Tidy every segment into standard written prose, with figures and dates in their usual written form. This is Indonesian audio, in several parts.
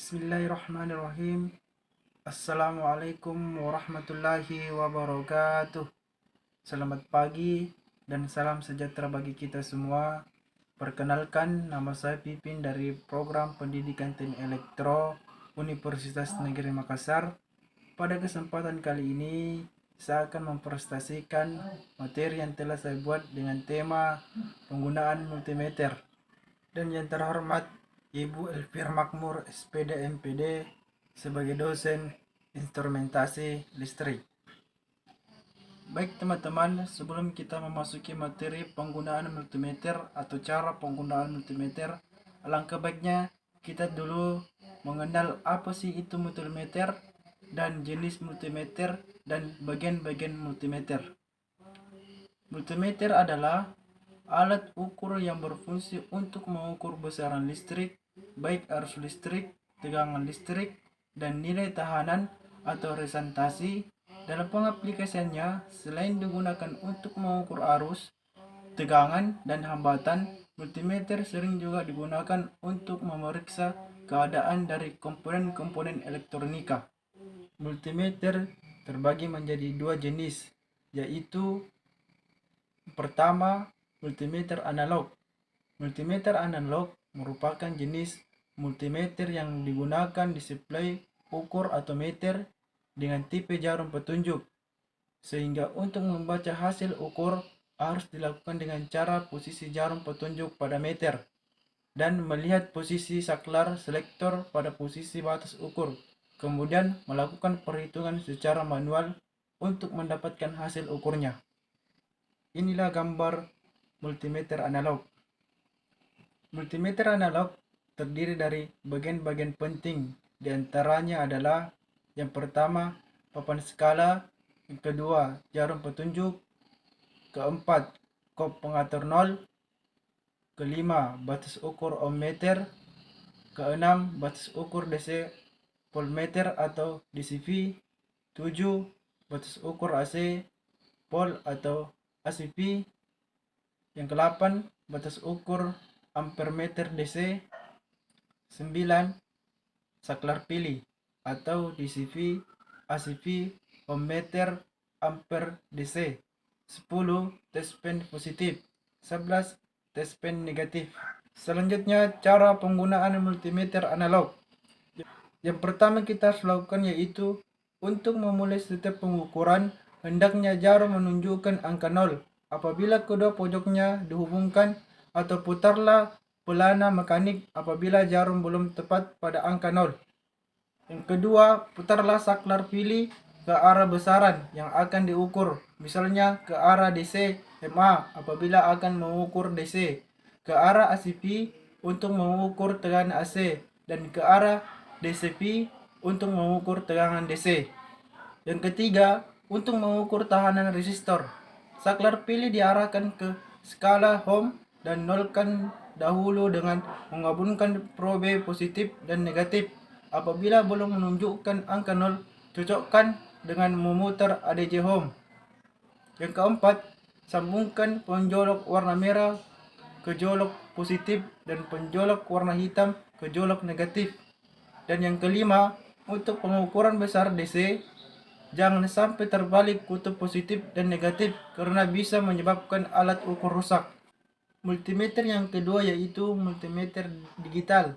Bismillahirrahmanirrahim. Assalamualaikum warahmatullahi wabarakatuh. Selamat pagi dan salam sejahtera bagi kita semua. Perkenalkan, nama saya Pipin dari Program Pendidikan Teknik Elektro Universitas Negeri Makassar. Pada kesempatan kali ini, saya akan mempresentasikan materi yang telah saya buat dengan tema penggunaan multimeter. Dan yang terhormat Ibu Elvira Makmur, SPD MPD, sebagai dosen instrumentasi listrik. Baik teman-teman, sebelum kita memasuki materi penggunaan multimeter atau cara penggunaan multimeter, alangkah baiknya kita dulu mengenal apa sih itu multimeter dan jenis multimeter dan bagian-bagian multimeter. Multimeter adalah alat ukur yang berfungsi untuk mengukur besaran listrik, baik arus listrik, tegangan listrik, dan nilai tahanan atau resistasi. Dalam pengaplikasiannya, selain digunakan untuk mengukur arus, tegangan, dan hambatan, multimeter sering juga digunakan untuk memeriksa keadaan dari komponen-komponen elektronika. Multimeter terbagi menjadi dua jenis, yaitu pertama, multimeter analog. Multimeter analog merupakan jenis multimeter yang digunakan di suplai ukur atau meter dengan tipe jarum petunjuk, sehingga untuk membaca hasil ukur harus dilakukan dengan cara posisi jarum petunjuk pada meter dan melihat posisi saklar selektor pada posisi batas ukur, kemudian melakukan perhitungan secara manual untuk mendapatkan hasil ukurnya. Inilah gambar multimeter analog. Multimeter analog terdiri dari bagian-bagian penting. Di antaranya adalah yang pertama, papan skala, yang kedua, jarum petunjuk, keempat, kop pengatur nol, kelima, batas ukur ohmmeter, keenam, batas ukur DC voltmeter atau DCV, 7, batas ukur AC pol atau ACP, yang ke-8, batas ukur ampermeter DC, 9, saklar pilih atau DCV, ACV, ohmmeter, ampere DC, 10, test pen positif, 11, test pen negatif. Selanjutnya, cara penggunaan multimeter analog. Yang pertama kita harus lakukan yaitu untuk memulai setiap pengukuran, hendaknya jarum menunjukkan angka 0. Apabila kedua pojoknya dihubungkan, atau putarlah pelana mekanik apabila jarum belum tepat pada angka 0. Yang kedua, putarlah saklar pilih ke arah besaran yang akan diukur, misalnya ke arah DC MA apabila akan mengukur DC, ke arah ACP untuk mengukur tegangan AC, dan ke arah DCP untuk mengukur tegangan DC. Yang ketiga, untuk mengukur tahanan resistor, saklar pilih diarahkan ke skala ohm dan nolkan dahulu dengan menggabungkan probe positif dan negatif. Apabila belum menunjukkan angka 0, cocokkan dengan memutar ADC ohm. Yang keempat, sambungkan penjolok warna merah ke jolok positif dan penjolok warna hitam ke jolok negatif. Dan yang kelima, untuk pengukuran besar DC, jangan sampai terbalik kutub positif dan negatif karena bisa menyebabkan alat ukur rusak. Multimeter yang kedua yaitu multimeter digital.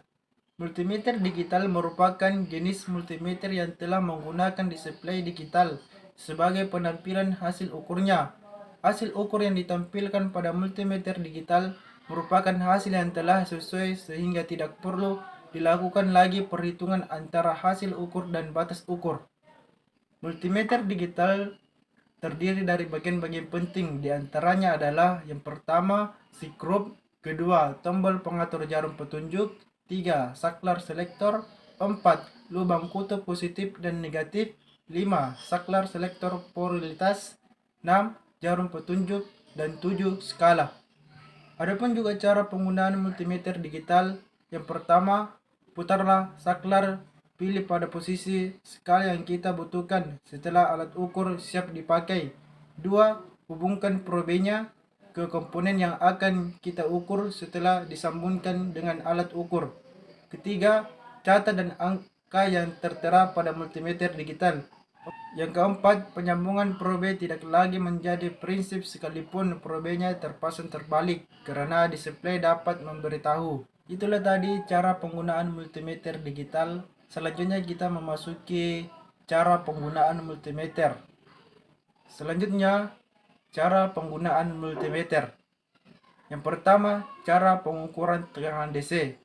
Multimeter digital merupakan jenis multimeter yang telah menggunakan display digital sebagai penampilan hasil ukurnya. Hasil ukur yang ditampilkan pada multimeter digital merupakan hasil yang telah sesuai sehingga tidak perlu dilakukan lagi perhitungan antara hasil ukur dan batas ukur. Multimeter digital terdiri dari bagian-bagian penting, diantaranya adalah yang pertama, sikrup, kedua, tombol pengatur jarum petunjuk, 3, saklar selektor, 4, lubang kutub positif dan negatif, 5, saklar selektor polaritas, 6, jarum petunjuk, dan 7, skala. Adapun juga cara penggunaan multimeter digital, yang pertama, putarlah saklar pilih pada posisi skala yang kita butuhkan setelah alat ukur siap dipakai. 2. Hubungkan probenya ke komponen yang akan kita ukur setelah disambungkan dengan alat ukur. Ketiga, catat dan angka yang tertera pada multimeter digital. Yang keempat, penyambungan probe tidak lagi menjadi prinsip sekalipun probenya terpasang terbalik karena display dapat memberitahu. Itulah tadi cara penggunaan multimeter digital. Selanjutnya kita memasuki cara penggunaan multimeter. Selanjutnya, cara penggunaan multimeter. Yang pertama, cara pengukuran tegangan DC.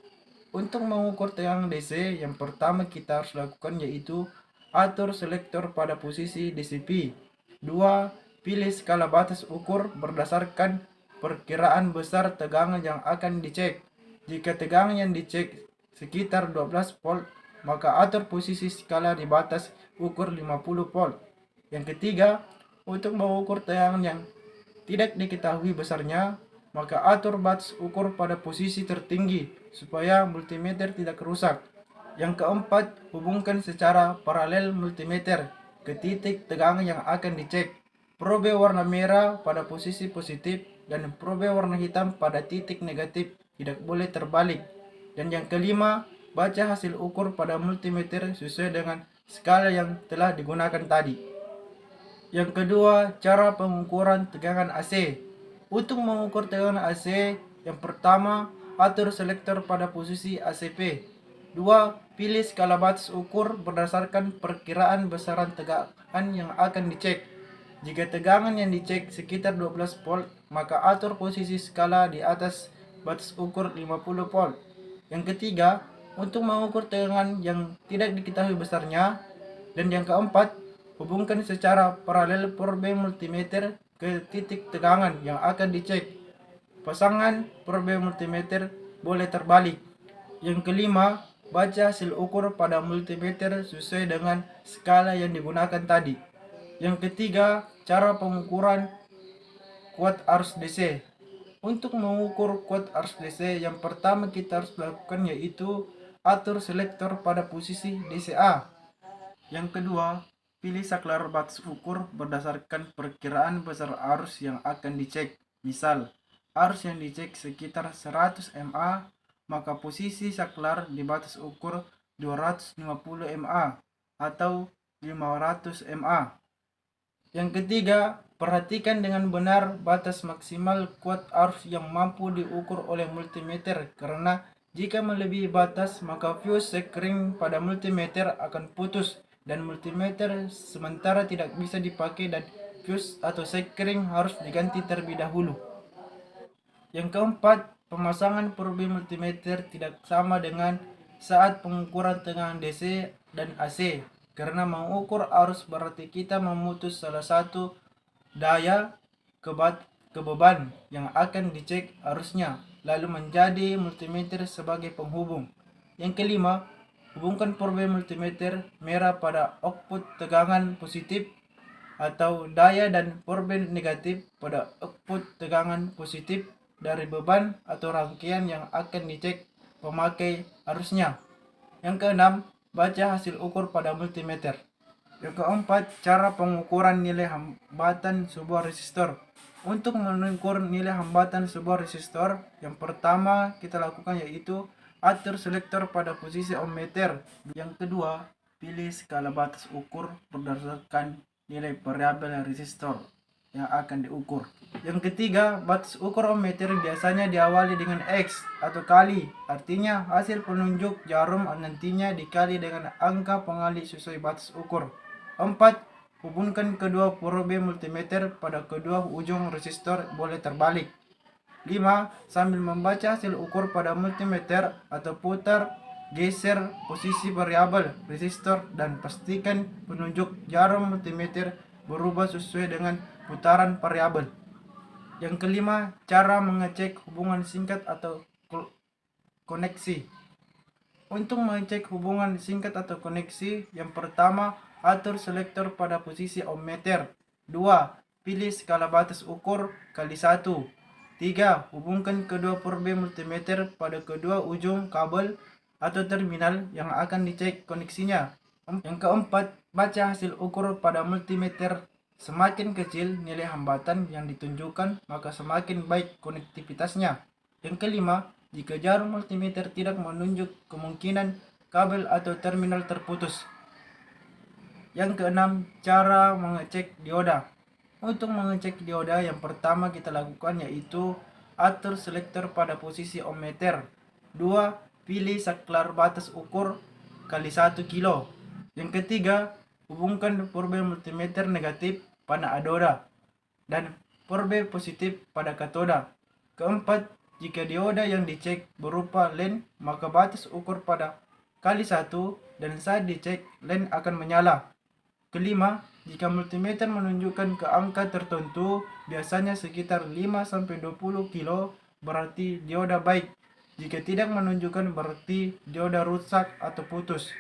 Untuk mengukur tegangan DC, yang pertama kita harus lakukan yaitu atur selektor pada posisi DCP. 2. Pilih skala batas ukur berdasarkan perkiraan besar tegangan yang akan dicek. Jika tegangan yang dicek sekitar 12 volt, maka atur posisi skala di batas ukur 50 volt. Yang ketiga, untuk mengukur tegangan yang tidak diketahui besarnya, maka atur batas ukur pada posisi tertinggi supaya multimeter tidak rusak. Yang keempat, hubungkan secara paralel multimeter ke titik tegangan yang akan dicek. Probe warna merah pada posisi positif dan probe warna hitam pada titik negatif, tidak boleh terbalik. Dan yang kelima, baca hasil ukur pada multimeter sesuai dengan skala yang telah digunakan tadi. Yang kedua, cara pengukuran tegangan AC. Untuk mengukur tegangan AC, yang pertama, atur selektor pada posisi ACP. 2. Pilih skala batas ukur berdasarkan perkiraan besaran tegangan yang akan dicek. Jika tegangan yang dicek sekitar 12 volt, maka atur posisi skala di atas batas ukur 50 volt. Yang ketiga, untuk mengukur tegangan yang tidak diketahui besarnya. Dan yang keempat, hubungkan secara paralel probe multimeter ke titik tegangan yang akan dicek. Pasangan probe multimeter boleh terbalik. Yang kelima, baca hasil ukur pada multimeter sesuai dengan skala yang digunakan tadi. Yang ketiga, cara pengukuran kuat arus DC. Untuk mengukur kuat arus DC, yang pertama kita harus lakukan yaitu atur selektor pada posisi DCA. Yang kedua, pilih saklar batas ukur berdasarkan perkiraan besar arus yang akan dicek. Misal, arus yang dicek sekitar 100 mA, maka posisi saklar di batas ukur 250 mA atau 500 mA. Yang ketiga, perhatikan dengan benar batas maksimal kuat arus yang mampu diukur oleh multimeter, karena jika melebihi batas maka fuse sekring pada multimeter akan putus dan multimeter sementara tidak bisa dipakai dan fuse atau sekring harus diganti terlebih dahulu. Yang keempat, pemasangan probe multimeter tidak sama dengan saat pengukuran tegangan DC dan AC. Karena mengukur arus berarti kita memutus salah satu daya ke beban yang akan dicek arusnya, lalu menjadi multimeter sebagai penghubung. Yang kelima, hubungkan probe multimeter merah pada output tegangan positif atau daya dan probe negatif pada output tegangan positif dari beban atau rangkaian yang akan dicek pemakai arusnya. Yang keenam, baca hasil ukur pada multimeter. Yang keempat, cara pengukuran nilai hambatan sebuah resistor. Untuk mengukur nilai hambatan sebuah resistor, yang pertama kita lakukan yaitu atur selektor pada posisi ohmmeter. Yang kedua, pilih skala batas ukur berdasarkan nilai variabel resistor yang akan diukur. Yang ketiga, batas ukur ohmmeter biasanya diawali dengan X atau kali. Artinya hasil penunjuk jarum nantinya dikali dengan angka pengali sesuai batas ukur. 4. Hubungkan kedua probe multimeter pada kedua ujung resistor boleh terbalik. 5. Sambil membaca hasil ukur pada multimeter atau putar, geser posisi variabel resistor dan pastikan penunjuk jarum multimeter berubah sesuai dengan putaran variabel. Yang kelima, cara mengecek hubungan singkat atau koneksi. Untuk mengecek hubungan singkat atau koneksi, yang pertama, atur selektor pada posisi ohmmeter. 2. Pilih skala batas ukur kali 1. 3. Hubungkan kedua probe multimeter pada kedua ujung kabel atau terminal yang akan dicek koneksinya. Yang keempat, baca hasil ukur pada multimeter. Semakin kecil nilai hambatan yang ditunjukkan, maka semakin baik konektivitasnya. Yang kelima, jika jarum multimeter tidak menunjuk kemungkinan kabel atau terminal terputus. Yang keenam, cara mengecek dioda. Untuk mengecek dioda, yang pertama kita lakukan yaitu atur selektor pada posisi ohmmeter. 2. Pilih saklar batas ukur kali 1 kilo. Yang ketiga, hubungkan porbel multimeter negatif pada anoda dan porbel positif pada katoda. Keempat, jika dioda yang dicek berupa len, maka batas ukur pada kali 1 dan saat dicek len akan menyala. Kelima, jika multimeter menunjukkan ke angka tertentu, biasanya sekitar 5-20 kilo, berarti dioda baik. Jika tidak menunjukkan, berarti dioda rusak atau putus.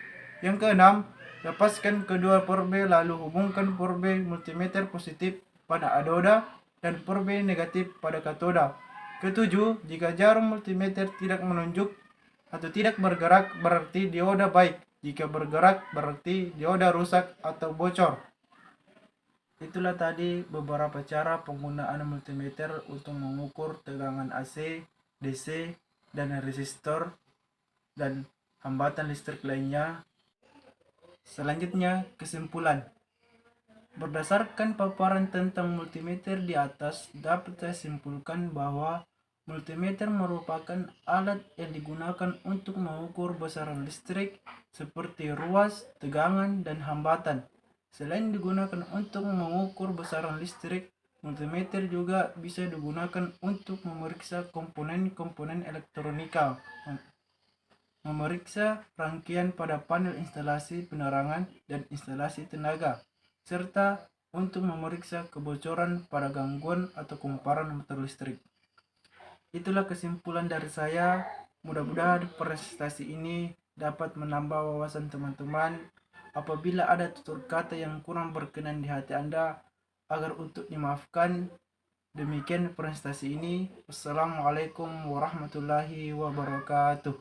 Yang keenam, lepaskan kedua porbel lalu hubungkan porbel multimeter positif pada anoda dan porbel negatif pada katoda. Ketujuh, jika jarum multimeter tidak menunjuk atau tidak bergerak, berarti dioda baik. Jika bergerak, berarti dioda rusak atau bocor. Itulah tadi beberapa cara penggunaan multimeter untuk mengukur tegangan AC, DC, dan resistor dan hambatan listrik lainnya. Selanjutnya, kesimpulan. Berdasarkan paparan tentang multimeter di atas, dapat saya simpulkan bahwa multimeter merupakan alat yang digunakan untuk mengukur besaran listrik seperti ruas, tegangan, dan hambatan. Selain digunakan untuk mengukur besaran listrik, multimeter juga bisa digunakan untuk memeriksa komponen-komponen elektronika, memeriksa rangkaian pada panel instalasi penerangan dan instalasi tenaga, serta untuk memeriksa kebocoran pada gangguan atau kumparan motor listrik. Itulah kesimpulan dari saya. Mudah-mudahan presentasi ini dapat menambah wawasan teman-teman. Apabila ada tutur kata yang kurang berkenan di hati Anda, agar untuk dimaafkan. Demikian presentasi ini. Wassalamualaikum warahmatullahi wabarakatuh.